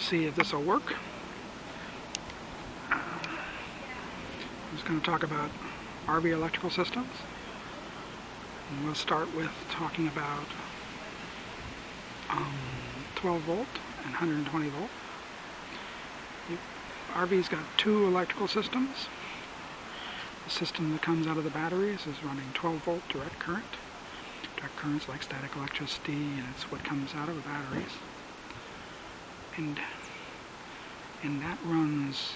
see if this will work. I'm just going to talk about RV electrical systems. And we'll start with talking about 12 volt and 120 volt. The RV's got two electrical systems. The system that comes out of the batteries is running 12 volt direct current. Direct current's like static electricity, and it's what comes out of the batteries. And that runs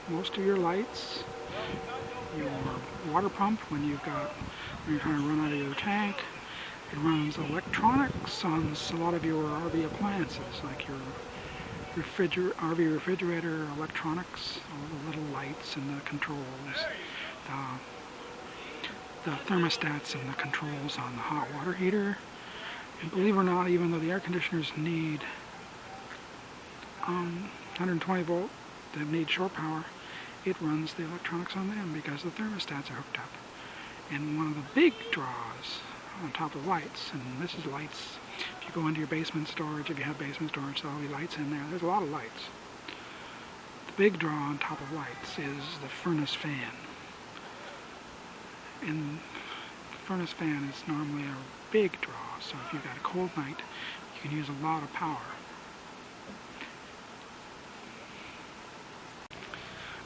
most of your lights, your water pump when you're trying to run out of your tank. It runs electronics on a lot of your RV appliances, like your RV refrigerator electronics, all the little lights and the controls, the thermostats and the controls on the hot water heater. And believe it or not, even though the air conditioners need 120 volt, they need shore power, it runs the electronics on them because the thermostats are hooked up. And one of the big draws on top of lights, and this is lights, if you go into your basement storage, if you have basement storage, there'll be lights in there. There's a lot of lights. The big draw on top of lights is the furnace fan. And the furnace fan is normally a big draw, so if you've got a cold night, you can use a lot of power.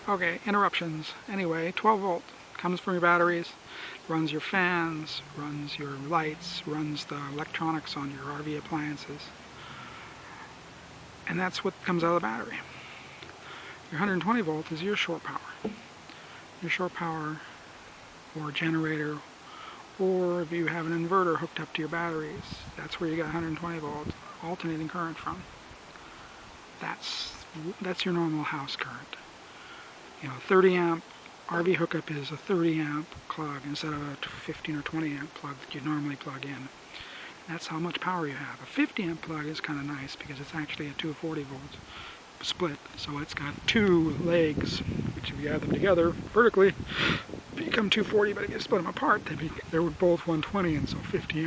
Okay, interruptions. Anyway, 12 volt comes from your batteries, runs your fans, runs your lights, runs the electronics on your RV appliances. And that's what comes out of the battery. Your 120 volt is your shore power. Your shore power or generator, or if you have an inverter hooked up to your batteries, that's where you get 120 volt alternating current from. That's your normal house current. 30 amp RV hookup is a 30 amp plug instead of a 15 or 20 amp plug that you normally plug in. That's how much power you have. A 50 amp plug is kind of nice because it's actually a 240 volt split, so it's got two legs, which if you add them together vertically become 240, but if you split them apart they're both 120, and so 50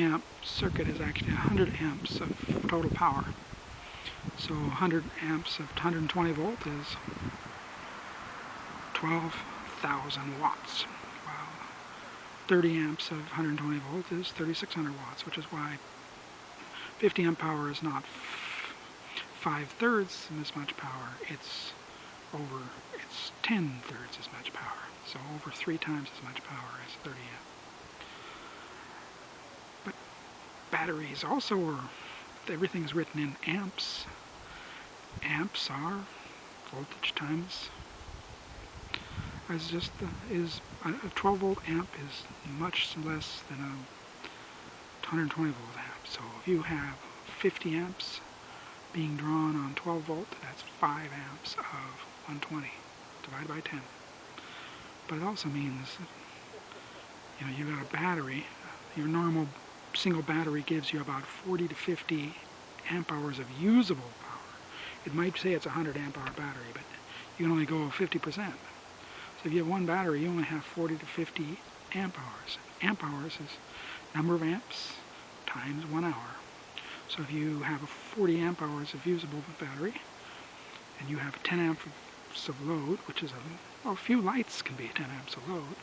amp circuit is actually 100 amps of total power. So 100 amps of 120 volt is 12,000 watts, while 30 amps of 120 volt is 3,600 watts, which is why 50 amp power is not 5/3 as much power, it's 10/3 as much power, so over 3 times as much power as 30 amp. But batteries also everything's written in amps. Amps are voltage times a 12 volt amp is much less than a 120 volt amp. So if you have 50 amps being drawn on 12 volt, that's 5 amps of 120 divided by 10. But it also means that you've got a battery. Your normal single battery gives you about 40 to 50 amp hours of usable power. It might say it's a 100 amp hour battery, but you can only go 50%. So if you have one battery, you only have 40 to 50 amp hours. Amp hours is number of amps times 1 hour. So if you have 40 amp hours of usable battery, and you have 10 amps of load, which is a few lights can be 10 amps of load,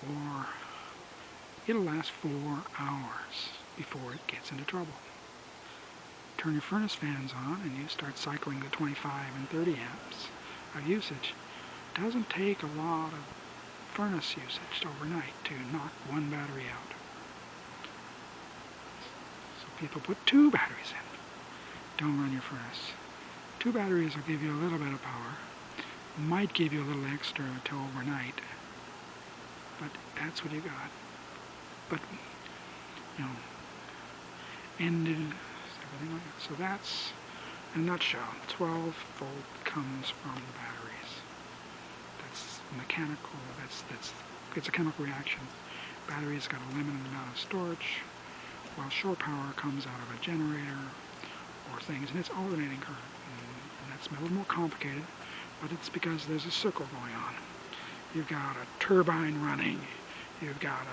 or it'll last 4 hours before it gets into trouble. Turn your furnace fans on and you start cycling the 25 and 30 amps of usage. It doesn't take a lot of furnace usage overnight to knock one battery out. So people put 2 batteries in. Don't run your furnace. 2 batteries will give you a little bit of power. Might give you a little extra to overnight. But that's what you got. But, so that's, in a nutshell, 12 volt comes from the batteries. That's mechanical, it's a chemical reaction. Batteries got a limited amount of storage, while shore power comes out of a generator or things, and it's alternating current. And that's a little more complicated, but it's because there's a circle going on. You've got a turbine running, you've got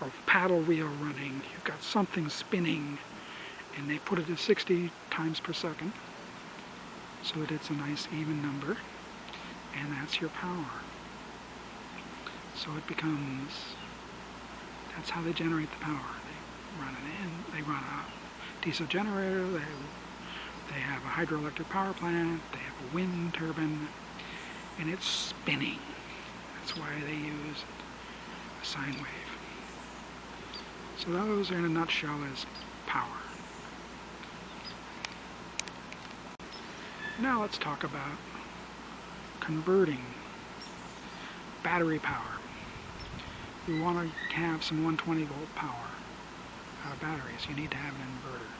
a paddle wheel running, you've got something spinning, and they put it at 60 times per second so that it's a nice even number, and that's your power. So it becomes, that's how they generate the power. They run it in, they run a diesel generator, they have a hydroelectric power plant, they have a wind turbine, and it's spinning. That's why they use a sine wave. So those, in a nutshell, is power. Now let's talk about converting battery power. You want to have some 120 volt power out of batteries. You need to have an inverter.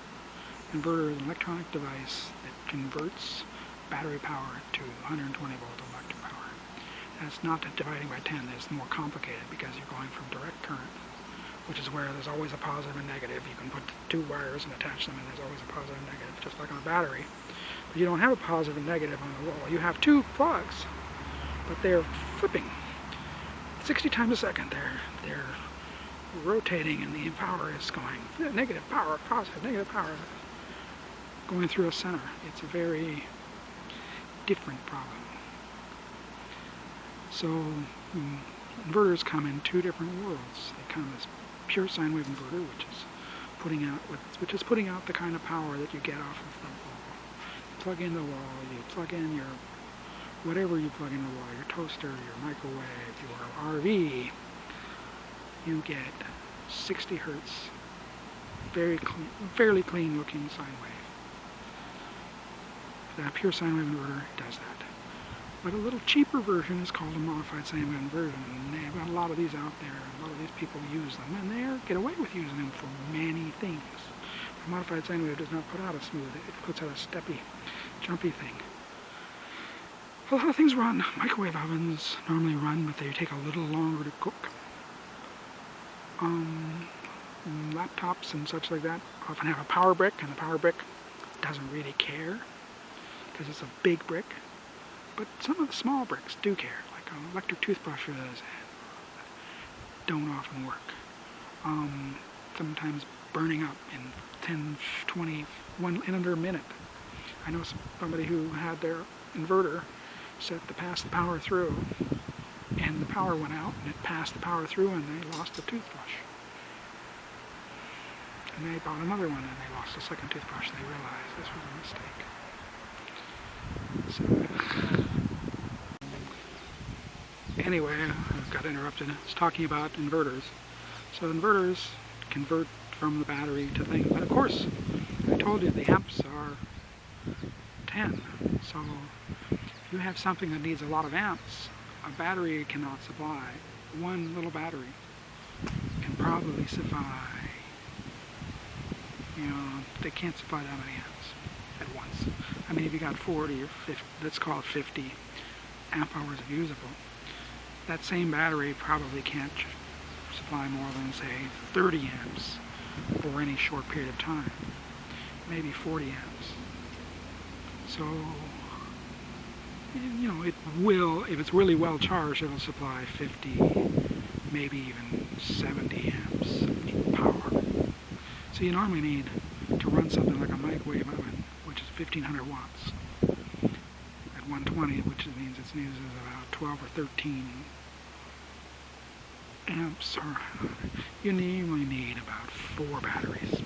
Inverter is an electronic device that converts battery power to 120 volt electric power. That's not that dividing by 10 is more complicated because you're going from direct current, which is where there's always a positive and negative. You can put two wires and attach them, and there's always a positive and negative, just like on a battery. But you don't have a positive and negative on the wall. You have two plugs, but they're flipping 60 times a second. They're rotating, and the power is going negative power, positive, negative power, going through a center. It's a very different problem. So inverters come in two different worlds. They come as pure sine wave inverter, which is putting out the kind of power that you get off of the wall. You plug in the wall, you plug in your whatever you plug in the wall, your toaster, your microwave, your RV, you get 60 hertz, very clean, fairly clean looking sine wave. The pure sine wave inverter does that. But a little cheaper version is called a modified sine wave inversion, and they've got a lot of these out there, and a lot of these people use them, and they get away with using them for many things. The modified sine wave does not put out a smooth, it puts out a steppy, jumpy thing. A lot of things run. Microwave ovens normally run, but they take a little longer to cook. Laptops and such like that often have a power brick, and the power brick doesn't really care because it's a big brick. But some of the small bricks do care, like electric toothbrushes don't often work. Sometimes burning up in 10, 20, in under a minute. I know somebody who had their inverter set to pass the power through, and the power went out, and it passed the power through, and they lost the toothbrush. And they bought another one, and they lost the second toothbrush. They realized this was a mistake. So, anyway, I got interrupted. I was talking about inverters. So inverters convert from the battery to things, but of course, I told you the amps are 10. So if you have something that needs a lot of amps, a battery cannot supply. One little battery can probably supply, they can't supply that many amps at once. I mean, if you got 40 or 50, let's call it 50 amp hours of usable, that same battery probably can't supply more than, say, 30 amps for any short period of time, maybe 40 amps. So, it will, if it's really well charged, it'll supply 50, maybe even 70 amps of power. So you normally need to run something like a microwave oven, which is 1500 watts, at 120, which means it uses about 12 or 13 amps, or you only need about 4 batteries.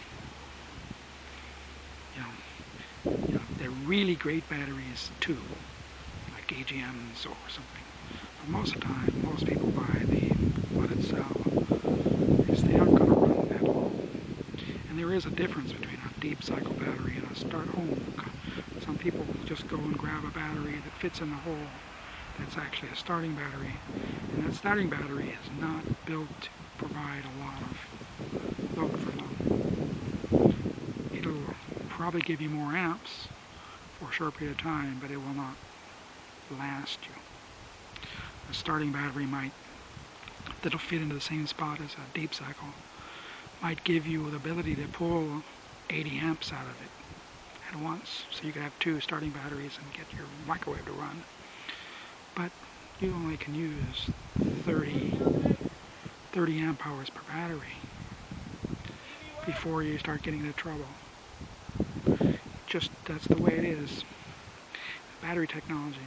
They're really great batteries too, like AGMs or something. But most of the time, most people buy the flooded cell, because they aren't going to run that long. And there is a difference between a deep cycle battery and a start home. Some people just go and grab a battery that fits in the hole. That's actually a starting battery, and that starting battery is not built to provide a lot of load for long. It'll probably give you more amps for a short period of time, but it will not last you. A starting battery that'll fit into the same spot as a deep cycle, might give you the ability to pull 80 amps out of it at once, so you could have 2 starting batteries and get your microwave to run. But you only can use 30 amp hours per battery before you start getting into trouble. that's the way it is. Battery technology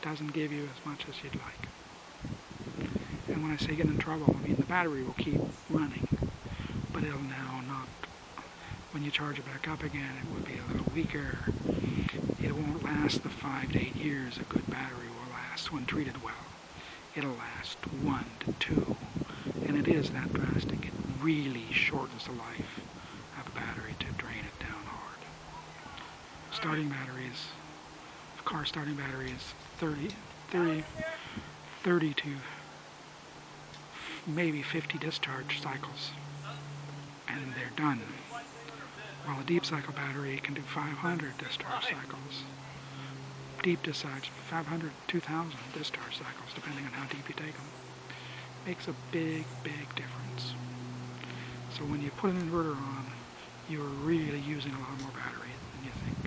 doesn't give you as much as you'd like. And when I say get in trouble, I mean the battery will keep running, but it'll now not, when you charge it back up again, it will be a little weaker. It won't last the 5 to 8 years a good battery will last when treated well. It'll last 1 to 2, and it is that drastic. It really shortens the life of a battery to drain it down hard. Starting batteries, car starting batteries, 30 to maybe 50 discharge cycles, and they're done. While a deep cycle battery can do 500 discharge cycles. Deep discharge, 500, 2,000 discharge cycles, depending on how deep you take them. Makes a big, big difference. So when you put an inverter on, you're really using a lot more battery than you think.